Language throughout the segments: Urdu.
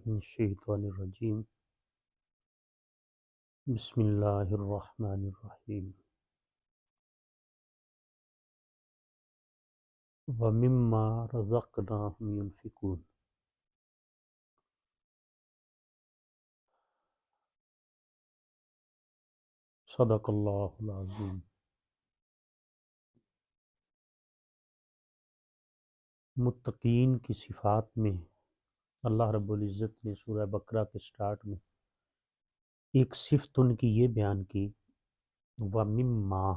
من الشیطان الرجیم بسم اللہ الرحمن الرحیم ومما رزقناہم ينفقون۔ صدق اللہ العظیم۔ متقین کی صفات میں اللہ رب العزت نے سورہ بقرہ کے سٹارٹ میں ایک صفت ان کی یہ بیان کی، وَمِمَّا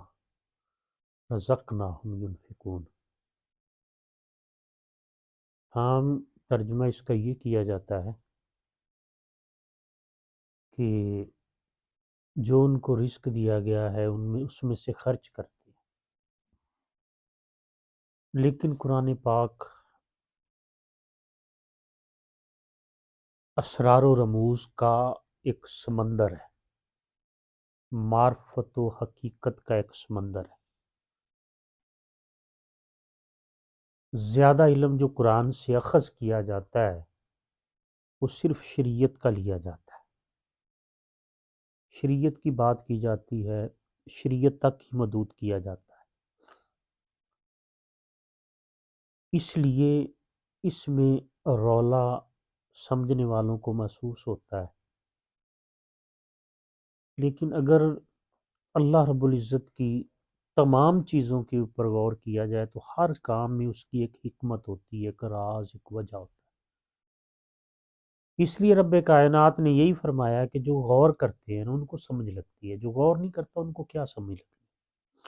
رَزَقْنَاهُمْ يُنْفِقُونَ۔ عام ترجمہ اس کا یہ کیا جاتا ہے کہ جو ان کو رزق دیا گیا ہے اس میں سے خرچ کرتے ہیں، لیکن قرآن پاک اسرار و رموز کا ایک سمندر ہے، معرفت و حقیقت کا ایک سمندر ہے۔ زیادہ علم جو قرآن سے اخذ کیا جاتا ہے وہ صرف شریعت کا لیا جاتا ہے، شریعت کی بات کی جاتی ہے، شریعت تک ہی محدود کیا جاتا ہے۔ اس لیے اس میں رولا سمجھنے والوں کو محسوس ہوتا ہے، لیکن اگر اللہ رب العزت کی تمام چیزوں کے اوپر غور کیا جائے تو ہر کام میں اس کی ایک حکمت ہوتی ہے، ایک راز، ایک وجہ ہوتا ہے۔ اس لیے رب کائنات نے یہی فرمایا کہ جو غور کرتے ہیں ان کو سمجھ لگتی ہے، جو غور نہیں کرتا ان کو کیا سمجھ لگتی ہے۔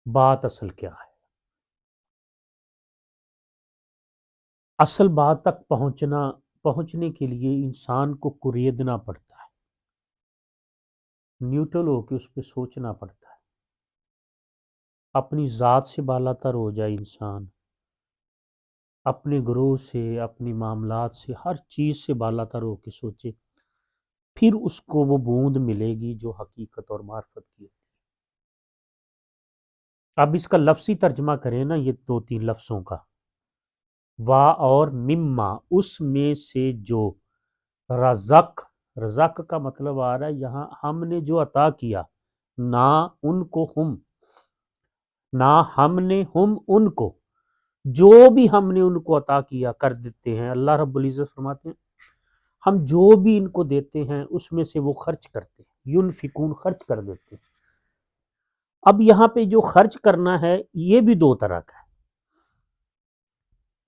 بات اصل کیا ہے؟ اصل بات تک پہنچنے کے لیے انسان کو کریدنا پڑتا ہے، نیوٹرل ہو کے اس پہ سوچنا پڑتا ہے، اپنی ذات سے بالا تر ہو جائے انسان، اپنے گروہ سے، اپنی معاملات سے، ہر چیز سے بالا تر ہو کے سوچے، پھر اس کو وہ بوند ملے گی جو حقیقت اور معرفت کی ہوتی ہے۔ اب اس کا لفظی ترجمہ کریں نا، یہ دو تین لفظوں کا، وا اور مما، اس میں سے جو، رزق کا مطلب آ رہا ہے یہاں ہم نے جو عطا کیا، نہ ان کو ہم، نہ ہم نے ہم ان کو، جو بھی ہم نے ان کو عطا کیا کر دیتے ہیں۔ اللہ رب العزت فرماتے ہیں ہم جو بھی ان کو دیتے ہیں اس میں سے وہ خرچ کرتے ہیں، ينفقون، خرچ کر دیتے ہیں۔ اب یہاں پہ جو خرچ کرنا ہے یہ بھی دو طرح کا ہے،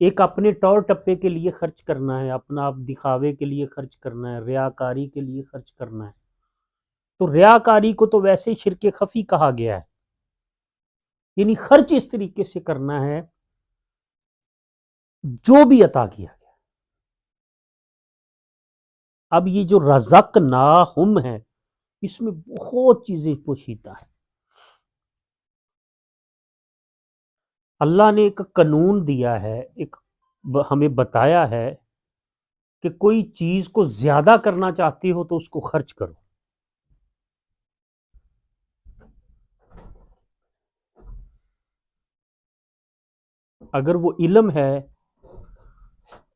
ایک اپنے طور ٹپے کے لیے خرچ کرنا ہے، اپنا آپ دکھاوے کے لیے خرچ کرنا ہے، ریاکاری کے لیے خرچ کرنا ہے۔ تو ریاکاری کو تو ویسے ہی شرک خفی کہا گیا ہے، یعنی خرچ اس طریقے سے کرنا ہے جو بھی عطا کیا گیا۔ اب یہ جو رزقناہم ہے اس میں بہت چیزیں پوشیدہ ہیں۔ اللہ نے ایک قانون دیا ہے، ایک ہمیں بتایا ہے کہ کوئی چیز کو زیادہ کرنا چاہتے ہو تو اس کو خرچ کرو۔ اگر وہ علم ہے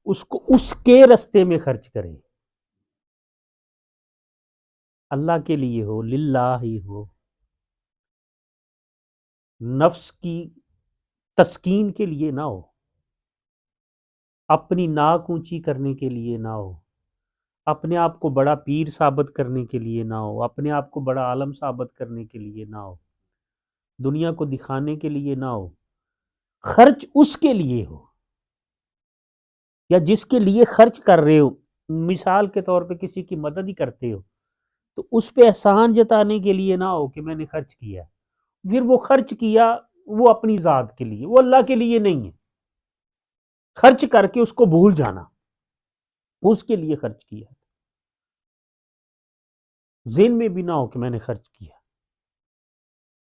اس کو اس کے رستے میں خرچ کرے، اللہ کے لیے ہو، للہ ہی ہو، نفس کی تسکین کے لیے نہ ہو، اپنی ناک اونچی کرنے کے لیے نہ ہو، اپنے آپ کو بڑا پیر ثابت کرنے کے لیے نہ ہو، اپنے آپ کو بڑا عالم ثابت کرنے کے لیے نہ ہو، دنیا کو دکھانے کے لیے نہ ہو، خرچ اس کے لیے ہو، یا جس کے لیے خرچ کر رہے ہو، مثال کے طور پہ کسی کی مدد ہی کرتے ہو تو اس پہ احسان جتانے کے لیے نہ ہو کہ میں نے خرچ کیا، پھر وہ خرچ کیا وہ اپنی ذات کے لیے، وہ اللہ کے لیے نہیں ہے، خرچ کر کے اس کو بھول جانا، اس کے لیے خرچ کیا، ذہن میں بھی نہ ہو کہ میں نے خرچ کیا۔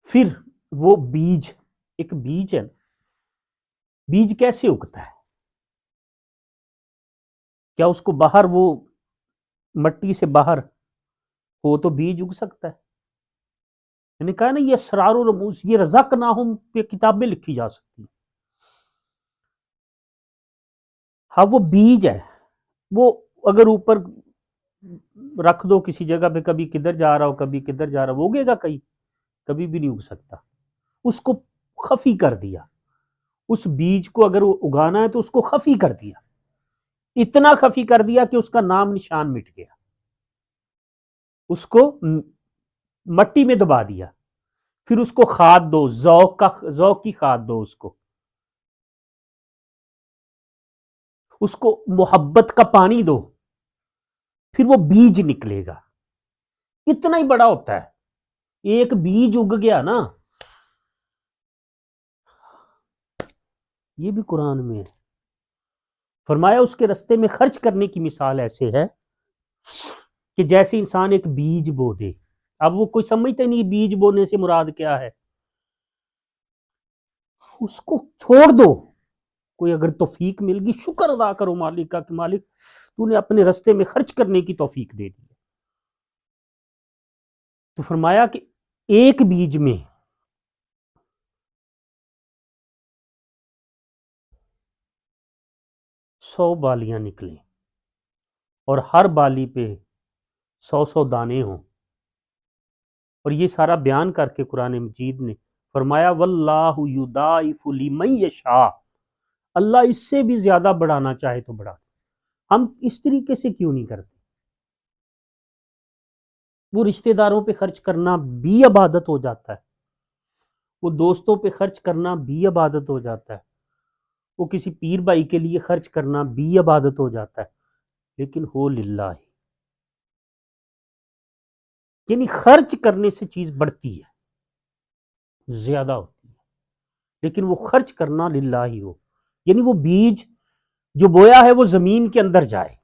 پھر وہ بیج، ایک بیج ہے، بیج کیسے اگتا ہے؟ کیا اس کو باہر وہ مٹی سے باہر ہو تو بیج اگ سکتا ہے؟ میں نے کہا نا یہ اسرار و رموز، یہ رزقناہم پہ کتابیں لکھی جا سکتی ہیں۔ ہاں وہ بیج ہے، وہ اگر اوپر رکھ دو کسی جگہ پہ، کبھی کدھر جا رہا ہو کبھی کدھر جا رہا ہو، وہ اگے گا کہیں؟ کبھی بھی نہیں اگ سکتا۔ اس کو خفی کر دیا، اس بیج کو اگر اگانا ہے تو اس کو خفی کر دیا، اتنا خفی کر دیا کہ اس کا نام نشان مٹ گیا، اس کو مٹی میں دبا دیا، پھر اس کو کھاد دو، ذوق کی کھاد دو، اس کو محبت کا پانی دو، پھر وہ بیج نکلے گا، اتنا ہی بڑا ہوتا ہے۔ ایک بیج اگ گیا نا، یہ بھی قرآن میں ہے۔ فرمایا اس کے رستے میں خرچ کرنے کی مثال ایسے ہے کہ جیسے انسان ایک بیج بو دے۔ اب وہ کوئی سمجھتے نہیں بیج بونے سے مراد کیا ہے، اس کو چھوڑ دو۔ کوئی اگر توفیق مل گئی، شکر ادا کرو مالک کا کہ مالک تو نے اپنے رستے میں خرچ کرنے کی توفیق دے دی۔ تو فرمایا کہ ایک بیج میں 100 بالیاں نکلیں اور ہر بالی پہ 100 دانے ہوں، اور یہ سارا بیان کر کے قرآن مجید نے فرمایا واللہ یضاعف لمن یشاء، اللہ اس سے بھی زیادہ بڑھانا چاہے تو بڑھا۔ ہم اس طریقے سے کیوں نہیں کرتے؟ وہ رشتہ داروں پہ خرچ کرنا بھی عبادت ہو جاتا ہے، وہ دوستوں پہ خرچ کرنا بھی عبادت ہو جاتا ہے، وہ کسی پیر بھائی کے لیے خرچ کرنا بھی عبادت ہو جاتا ہے، لیکن ہو للہ، یعنی خرچ کرنے سے چیز بڑھتی ہے، زیادہ ہوتی ہے، لیکن وہ خرچ کرنا للہ ہی ہو، یعنی وہ بیج جو بویا ہے وہ زمین کے اندر جائے،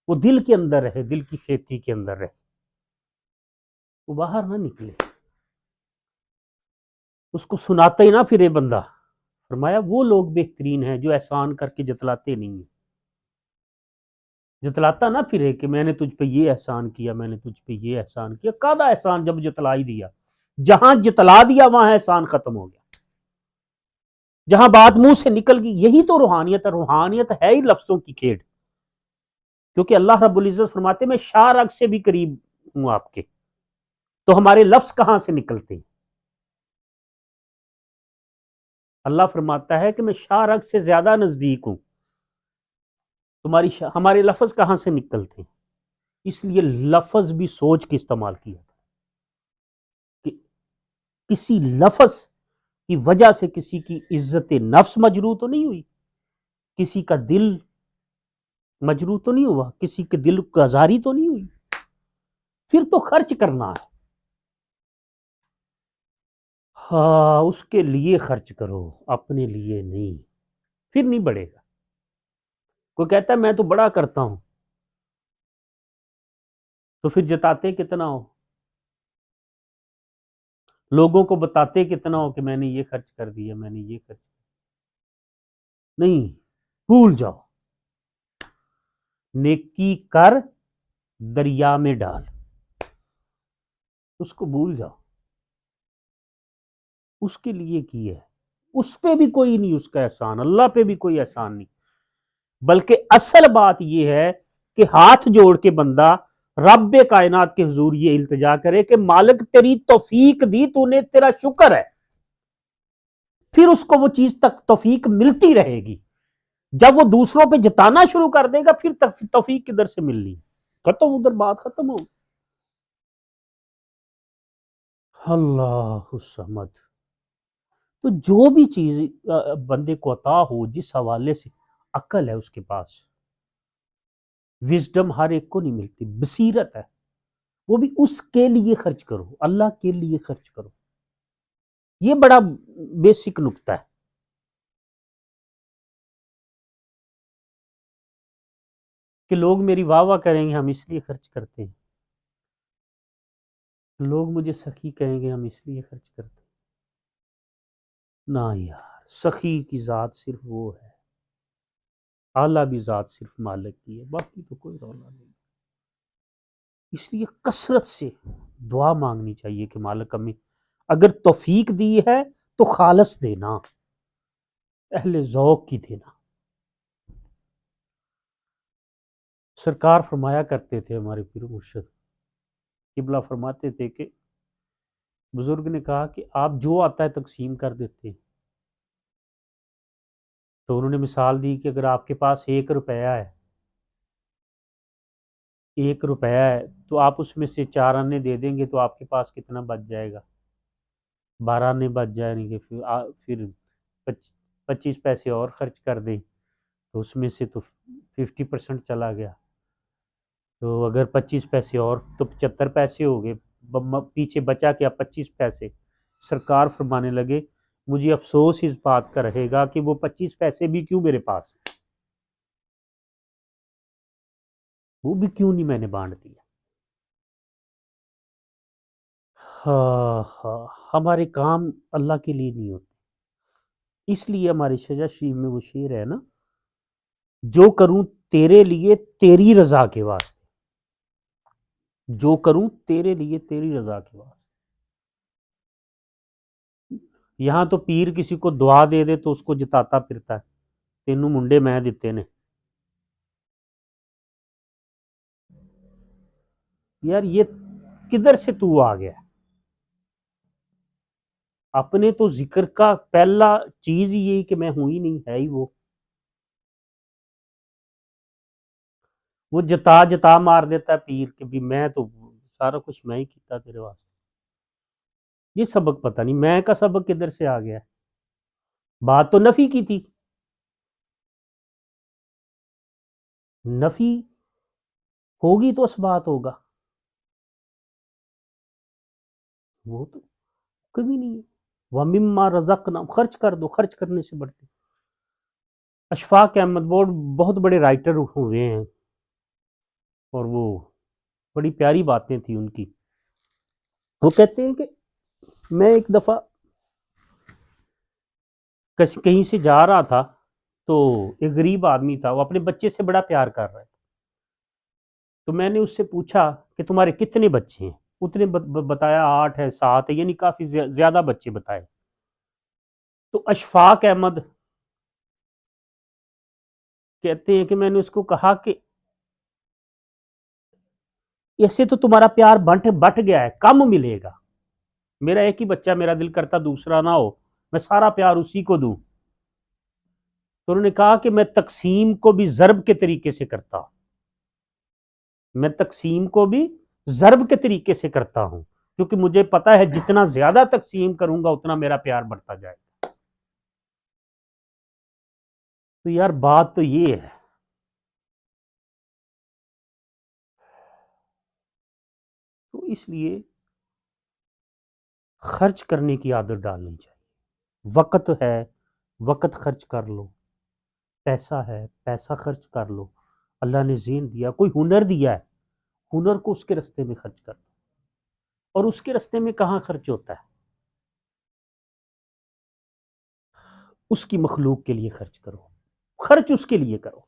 وہ دل کے اندر رہے، دل کی کھیتی کے اندر رہے، وہ باہر نہ نکلے، اس کو سناتا ہی نہ پھرے بندہ۔ فرمایا وہ لوگ بہترین ہیں جو احسان کر کے جتلاتے نہیں ہیں، جتلاتا نہ پھرے کہ میں نے تجھ پہ یہ احسان کیا، میں نے تجھ پہ یہ احسان کیا، کادا احسان جب جتلا ہی دیا، جہاں جتلا دیا وہاں احسان ختم ہو گیا، جہاں بات منہ سے نکل گئی۔ یہی تو روحانیت ہے، روحانیت ہے ہی لفظوں کی کھیڑ، کیونکہ اللہ رب العزت فرماتے میں شاہ رگ سے بھی قریب ہوں آپ کے، تو ہمارے لفظ کہاں سے نکلتے ہیں؟ اللہ فرماتا ہے کہ میں شاہ رگ سے زیادہ نزدیک ہوں، ہمارے لفظ کہاں سے نکلتے ہیں؟ اس لیے لفظ بھی سوچ کے استعمال کیا کہ کسی لفظ کی وجہ سے کسی کی عزت نفس مجروح تو نہیں ہوئی، کسی کا دل مجروح تو نہیں ہوا، کسی کے دل کو آزاری تو نہیں ہوئی، پھر تو خرچ کرنا ہے، ہاں اس کے لیے خرچ کرو، اپنے لیے نہیں، پھر نہیں بڑھے گا۔ کوئی کہتا ہے میں تو بڑا کرتا ہوں، تو پھر جتاتے کتنا ہو، لوگوں کو بتاتے کتنا ہو کہ میں نے یہ خرچ کر دیا، میں نے یہ خرچ نہیں، بھول جاؤ، نیکی کر دریا میں ڈال، اس کو بھول جاؤ، اس کے لیے کی ہے، اس پہ بھی کوئی نہیں، اس کا احسان، اللہ پہ بھی کوئی احسان نہیں، بلکہ اصل بات یہ ہے کہ ہاتھ جوڑ کے بندہ رب کائنات کے حضور یہ التجا کرے کہ مالک تیری توفیق دی، تو نے، تیرا شکر ہے، پھر اس کو وہ چیز تک توفیق ملتی رہے گی۔ جب وہ دوسروں پہ جتانا شروع کر دے گا پھر توفیق کدھر سے ملنی، ختم، ادھر بات ختم ہو۔ اللہ الصمد۔ تو جو بھی چیز بندے کو عطا ہو، جس حوالے سے عقل ہے اس کے پاس، وزڈم ہر ایک کو نہیں ملتی، بصیرت ہے، وہ بھی اس کے لیے خرچ کرو، اللہ کے لیے خرچ کرو، یہ بڑا بیسک نکتہ ہے۔ کہ لوگ میری واہ واہ کریں گے ہم اس لیے خرچ کرتے ہیں، لوگ مجھے سخی کہیں گے ہم اس لیے خرچ کرتے ہیں، نہ یار، سخی کی ذات صرف وہ ہے، اعلیٰ بھی ذات صرف مالک کی ہے، باقی تو کوئی رولا نہیں۔ اس لیے کثرت سے دعا مانگنی چاہیے کہ مالک ہمیں اگر توفیق دی ہے تو خالص دینا، اہل ذوق کی دینا۔ سرکار فرمایا کرتے تھے، ہمارے پیر مرشد قبلہ فرماتے تھے کہ بزرگ نے کہا کہ آپ جو آتا ہے تقسیم کر دیتے ہیں. تو انہوں نے مثال دی کہ اگر آپ کے پاس 1 روپیہ ہے تو آپ اس میں سے 4 آنے دے دیں گے تو آپ کے پاس کتنا بچ جائے گا؟ 12 آنے بچ جائیں گے. پھر 25 پیسے اور خرچ کر دیں تو اس میں سے تو 50% چلا گیا. تو اگر 25 پیسے اور تو 75 پیسے ہو گئے، پیچھے بچا کیا 25 پیسے. سرکار فرمانے لگے مجھے افسوس اس بات کا رہے گا کہ وہ 25 پیسے بھی کیوں میرے پاس، وہ بھی کیوں نہیں میں نے بانٹ دیا. ہاں ہاں، ہمارے کام اللہ کے لیے نہیں ہوتے. اس لیے ہمارے شجا شریف میں وہ شعر ہے نا، جو کروں تیرے لیے تیری رضا کے واسطے، جو کروں تیرے لیے تیری رضا کے واسطے. یہاں تو پیر کسی کو دعا دے دے تو اس کو جتاتا پھرتا ہے، تینوں منڈے میں دیتے نے. یار یہ کدھر سے تو آ گیا؟ اپنے تو ذکر کا پہلا چیز یہ کہ میں ہوں ہی نہیں، ہے ہی وہ جتا جتا مار دیتا ہے پیر کہ بھی میں تو سارا کچھ میں ہی کیتا تیرے واسطے. یہ سبق پتہ نہیں میں کا سبق کدھر سے آ گیا. بات تو نفی کی تھی، نفی ہوگی تو اس بات ہوگا، وہ تو کبھی نہیں ہے. وَمِمَّا رَزَقْنَا، خرچ کر دو، خرچ کرنے سے بڑھتے. اشفاق احمد بہت بڑے رائٹر ہوئے ہیں اور وہ بڑی پیاری باتیں تھیں ان کی. وہ کہتے ہیں کہ میں ایک دفعہ کہیں سے جا رہا تھا تو ایک غریب آدمی تھا، وہ اپنے بچے سے بڑا پیار کر رہا ہے. تو میں نے اس سے پوچھا کہ تمہارے کتنے بچے ہیں؟ اتنے بتایا 8 ہے 7 ہے، یعنی کافی زیادہ بچے بتائے. تو اشفاق احمد کہتے ہیں کہ میں نے اس کو کہا کہ ایسے تو تمہارا پیار بٹ گیا ہے، کم ملے گا. میرا ایک ہی بچہ، میرا دل کرتا دوسرا نہ ہو، میں سارا پیار اسی کو دوں. تو انہوں نے کہا کہ میں تقسیم کو بھی ضرب کے طریقے سے کرتا ہوں، میں تقسیم کو بھی ضرب کے طریقے سے کرتا ہوں، کیونکہ مجھے پتا ہے جتنا زیادہ تقسیم کروں گا اتنا میرا پیار بڑھتا جائے گا. تو یار بات تو یہ ہے. تو اس لیے خرچ کرنے کی عادت ڈالنی چاہیے. وقت ہے، وقت خرچ کر لو. پیسہ ہے، پیسہ خرچ کر لو. اللہ نے ذہن دیا، کوئی ہنر دیا ہے، ہنر کو اس کے رستے میں خرچ کر دو. اور اس کے رستے میں کہاں خرچ ہوتا ہے؟ اس کی مخلوق کے لیے خرچ کرو، خرچ اس کے لیے کرو.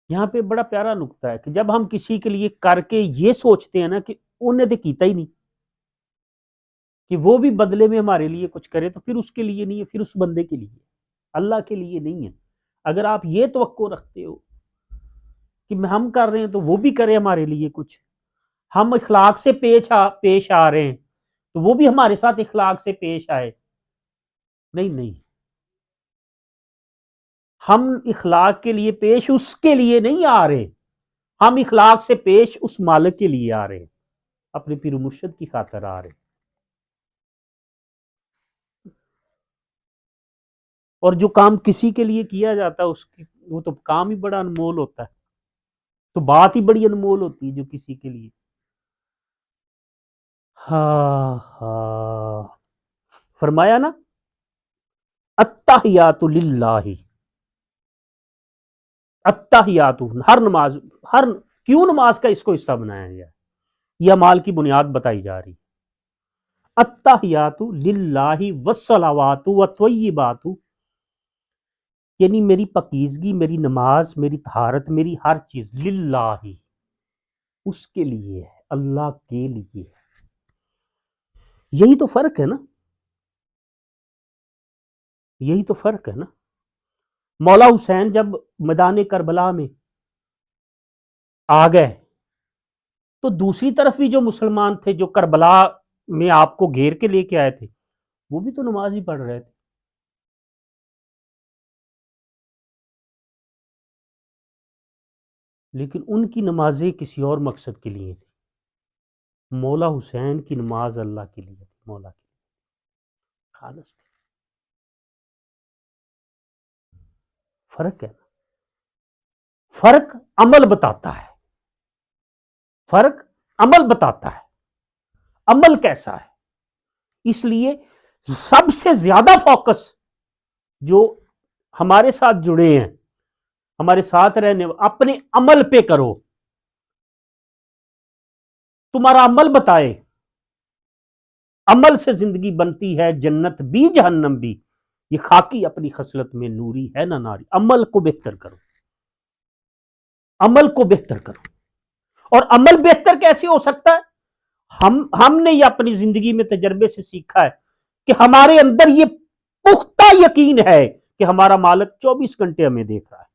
یہاں پہ بڑا پیارا نقطہ ہے کہ جب ہم کسی کے لیے کر کے یہ سوچتے ہیں نا کہ انہیں تو کیتا ہی نہیں، کہ وہ بھی بدلے میں ہمارے لیے کچھ کرے، تو پھر اس کے لیے نہیں ہے، پھر اس بندے کے لیے، اللہ کے لیے نہیں ہے. اگر آپ یہ توقع رکھتے ہو کہ ہم کر رہے ہیں تو وہ بھی کرے ہمارے لیے کچھ، ہم اخلاق سے پیش آ رہے ہیں تو وہ بھی ہمارے ساتھ اخلاق سے پیش آئے. نہیں نہیں، ہم اخلاق کے لیے پیش اس کے لیے نہیں آ رہے، ہم اخلاق سے پیش اس مالک کے لیے آ رہے ہیں، اپنے پیر مرشد کی خاطر آ رہے ہیں. اور جو کام کسی کے لیے کیا جاتا ہے اس کی وہ تو کام ہی بڑا انمول ہوتا ہے، تو بات ہی بڑی انمول ہوتی ہے جو کسی کے لیے. ہاں ہاں، فرمایا نا التحیات للہ، التحیات، ہر نماز، ہر کیوں نماز کا اس کو حصہ بنایا گیا، یہ اعمال کی بنیاد بتائی جا رہی. التحیات للہ والصلوات والطیبات، یعنی میری پاکیزگی، میری نماز، میری طہارت، میری ہر چیز للہ، اس کے لیے ہے، اللہ کے لیے. یہی تو فرق ہے نا، یہی تو فرق ہے نا. مولا حسین جب میدان کربلا میں آ گئے تو دوسری طرف بھی جو مسلمان تھے جو کربلا میں آپ کو گھیر کے لے کے آئے تھے وہ بھی تو نماز ہی پڑھ رہے تھے. لیکن ان کی نمازیں کسی اور مقصد کے لیے تھی. مولا حسین کی نماز اللہ کے لیے تھی، مولا کی خالص تھی. فرق ہے نا، فرق عمل بتاتا ہے، فرق عمل بتاتا ہے، عمل کیسا ہے. اس لیے سب سے زیادہ فوکس جو ہمارے ساتھ جڑے ہیں، ہمارے ساتھ رہنے اپنے عمل پہ کرو. تمہارا عمل بتائے. عمل سے زندگی بنتی ہے، جنت بھی جہنم بھی. یہ خاکی اپنی خصلت میں نوری ہے نہ ناری. عمل کو بہتر کرو، عمل کو بہتر کرو. اور عمل بہتر کیسے ہو سکتا ہے؟ ہم نے یہ اپنی زندگی میں تجربے سے سیکھا ہے کہ ہمارے اندر یہ پختہ یقین ہے کہ ہمارا مالک 24 گھنٹے ہمیں دیکھ رہا ہے.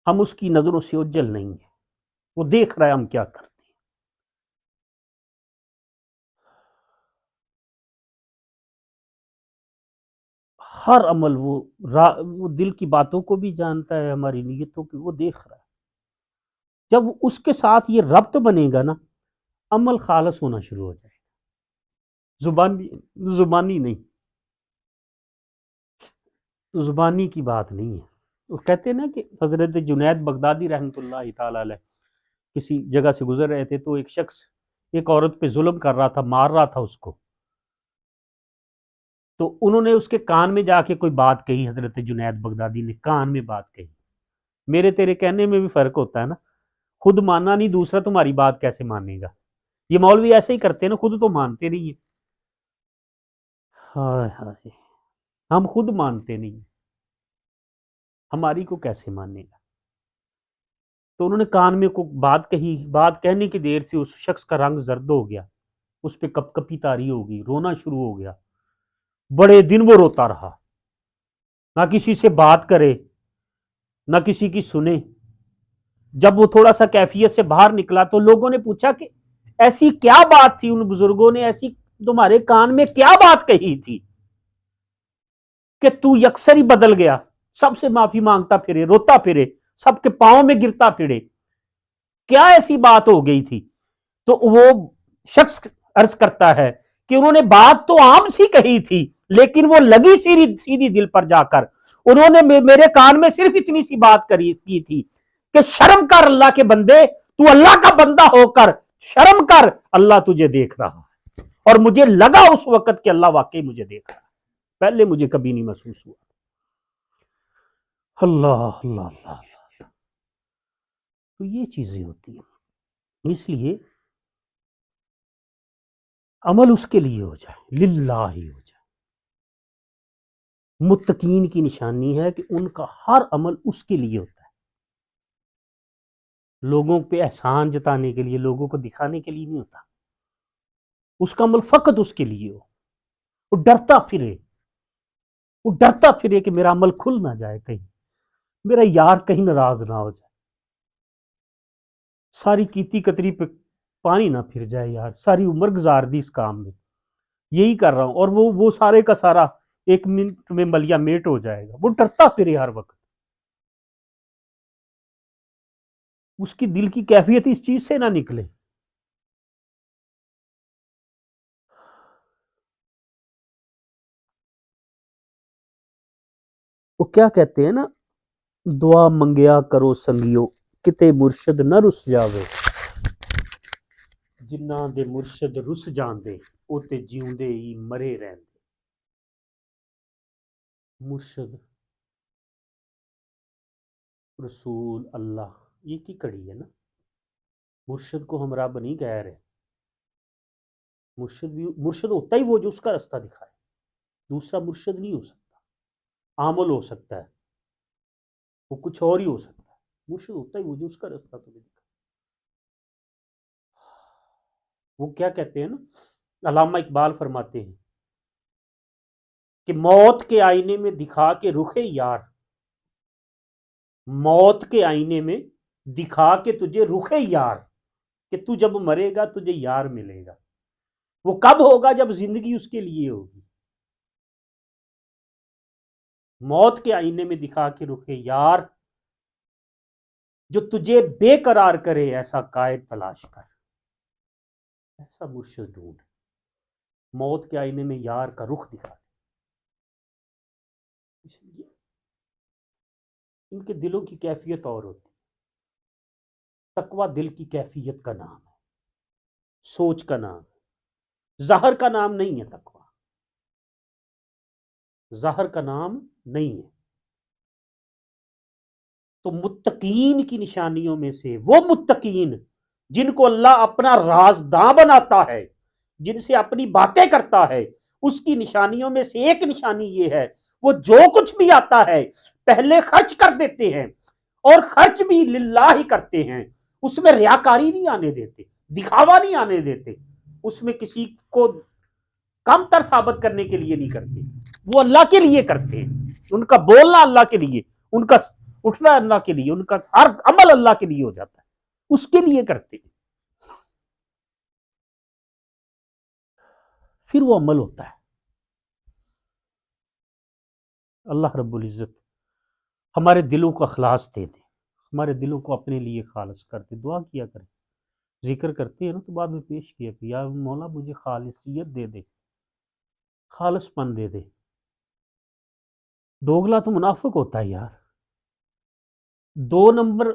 ہم اس کی نظروں سے اوجھل نہیں ہیں، وہ دیکھ رہا ہے ہم کیا کرتے ہیں. ہر عمل وہ دل کی باتوں کو بھی جانتا ہے، ہماری نیتوں کی وہ دیکھ رہا ہے. جب اس کے ساتھ یہ ربط بنے گا نا، عمل خالص ہونا شروع ہو جائے گا. زبانی نہیں، زبانی کی بات نہیں ہے. وہ کہتے ہیں نا کہ حضرت جنید بغدادی رحمۃ اللہ تعالی علیہ کسی جگہ سے گزر رہے تھے تو ایک شخص ایک عورت پہ ظلم کر رہا تھا، مار رہا تھا اس کو. تو انہوں نے اس کے کان میں جا کے کوئی بات کہی، حضرت جنید بغدادی نے کان میں بات کہی. میرے تیرے کہنے میں بھی فرق ہوتا ہے نا. خود ماننا نہیں، دوسرا تمہاری بات کیسے مانے گا. یہ مولوی ایسے ہی کرتے ہیں نا، خود تو مانتے نہیں ہیں. ہائے ہائے، ہم خود مانتے نہیں ہیں، ہماری کو کیسے مانے گا. تو انہوں نے کان میں کو بات کہی، بات کہنے کی دیر سے اس شخص کا رنگ زرد ہو گیا، اس پہ کپ کپی تاری ہو گئی، رونا شروع ہو گیا. بڑے دن وہ روتا رہا، نہ کسی سے بات کرے نہ کسی کی سنے. جب وہ تھوڑا سا کیفیت سے باہر نکلا تو لوگوں نے پوچھا کہ ایسی کیا بات تھی، ان بزرگوں نے ایسی تمہارے کان میں کیا بات کہی تھی کہ تو یکسر ہی بدل گیا، سب سے معافی مانگتا پھرے، روتا پھرے، سب کے پاؤں میں گرتا پھرے. کیا ایسی بات ہو گئی تھی؟ تو وہ شخص عرض کرتا ہے کہ انہوں نے بات تو عام سی کہی تھی لیکن وہ لگی سیدھی دل پر جا کر. انہوں نے میرے کان میں صرف اتنی سی بات کی تھی کہ شرم کر اللہ کے بندے، تو اللہ کا بندہ ہو کر شرم کر، اللہ تجھے دیکھ رہا. اور مجھے لگا اس وقت کہ اللہ واقعی مجھے دیکھ رہا، پہلے مجھے کبھی نہیں محسوس ہوا. اللہ اللہ اللہ اللہ. تو یہ چیزیں ہوتی ہیں. اس لیے عمل اس کے لیے ہو جائے، للہ ہی ہو جائے. متقین کی نشانی ہے کہ ان کا ہر عمل اس کے لیے ہوتا ہے، لوگوں پہ احسان جتانے کے لیے، لوگوں کو دکھانے کے لیے نہیں ہوتا. اس کا عمل فقط اس کے لیے ہو. وہ ڈرتا پھرے، وہ ڈرتا پھرے کہ میرا عمل کھل نہ جائے، کہیں میرا یار کہیں ناراض نہ ہو جائے، ساری کیتی کتری پہ پانی نہ پھر جائے. یار ساری عمر گزار دی اس کام میں، یہی کر رہا ہوں، اور وہ سارے کا سارا 1 منٹ میں ملیا میٹ ہو جائے گا. وہ ڈرتا پھرے ہر وقت. اس کی دل کی کیفیت اس چیز سے نہ نکلے. وہ کیا کہتے ہیں نا، دعا منگیا کرو سنگیو کتے مرشد نہ رس جاوے، جنہ دے مرشد رس جاندے او تے جیوندے ہی مرے رہندے. مرشد، رسول، اللہ، یہ کی کڑی ہے نا. مرشد کو ہم رب نہیں کہہ رہے. مرشد ہوتا ہی وہ جو اس کا راستہ دکھائے. دوسرا مرشد نہیں ہو سکتا. عامل ہو سکتا ہے، وہ کچھ اور ہی ہو سکتا ہے. مرشد ہوتا ہی وہ جو اس کا راستہ تمہیں دکھائے. وہ کیا کہتے ہیں نا، علامہ اقبال فرماتے ہیں کہ موت کے آئینے میں دکھا کے رخ یار، موت کے آئینے میں دکھا کے تجھے رخ یار، کہ تو جب مرے گا تجھے یار ملے گا، وہ کب ہوگا جب زندگی اس کے لیے ہوگی، موت کے آئینے میں دکھا کے رخ یار، جو تجھے بے قرار کرے ایسا قائد تلاش کر، ایسا مرشد ڈھونڈ، موت کے آئینے میں یار کا رخ دکھا دے۔ اس لیے ان کے دلوں کی کیفیت اور ہوتی ہے، تقوی دل کی کیفیت کا نام ہے، سوچ کا نام ہے، ظاہر کا نام نہیں ہے، تقوی ظاہر کا نام نہیں ہے۔ تو متقین کی نشانیوں میں سے وہ متقین جن کو اللہ اپنا رازداں بناتا ہے، جن سے اپنی باتیں کرتا ہے، اس کی نشانیوں میں سے ایک نشانی یہ ہے، وہ جو کچھ بھی آتا ہے پہلے خرچ کر دیتے ہیں، اور خرچ بھی للہ ہی کرتے ہیں، اس میں ریاکاری نہیں آنے دیتے، دکھاوا نہیں آنے دیتے، اس میں کسی کو کم تر ثابت کرنے کے لیے نہیں کرتے، وہ اللہ کے لیے کرتے ہیں، ان کا بولنا اللہ کے لیے، ان کا اٹھنا اللہ کے لیے، ان کا ہر عمل اللہ کے لیے ہو جاتا ہے، اس کے لیے کرتے ہیں، پھر وہ عمل ہوتا ہے۔ اللہ رب العزت ہمارے دلوں کو اخلاص دے دے، ہمارے دلوں کو اپنے لیے خالص کر دے۔ دعا کیا کریں، ذکر کرتے ہیں نا تو بعد میں پیش کیا کہ یا مولا مجھے خالصیت دے دے، خالص پن دے دے۔ دوگلا تو منافق ہوتا ہے یار، دو نمبر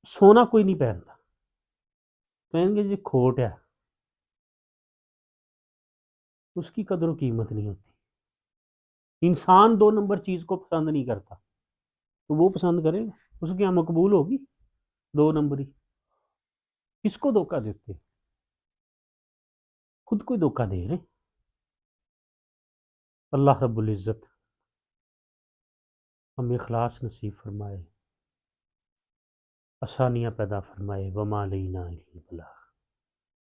سونا کوئی نہیں پہنتا، کہیں گے جی کھوٹ ہے، اس کی قدر و قیمت نہیں ہوتی۔ انسان دو نمبر چیز کو پسند نہیں کرتا تو وہ پسند کرے گا، اس کے یہاں مقبول ہوگی دو نمبری؟ کس کو دھوکہ دیتے؟ خود کو دھوکہ دے رہے۔ اللہ رب العزت ہمیں اخلاص نصیب فرمائے، آسانیاں پیدا فرمائے۔ وما علینا الا البلاغ۔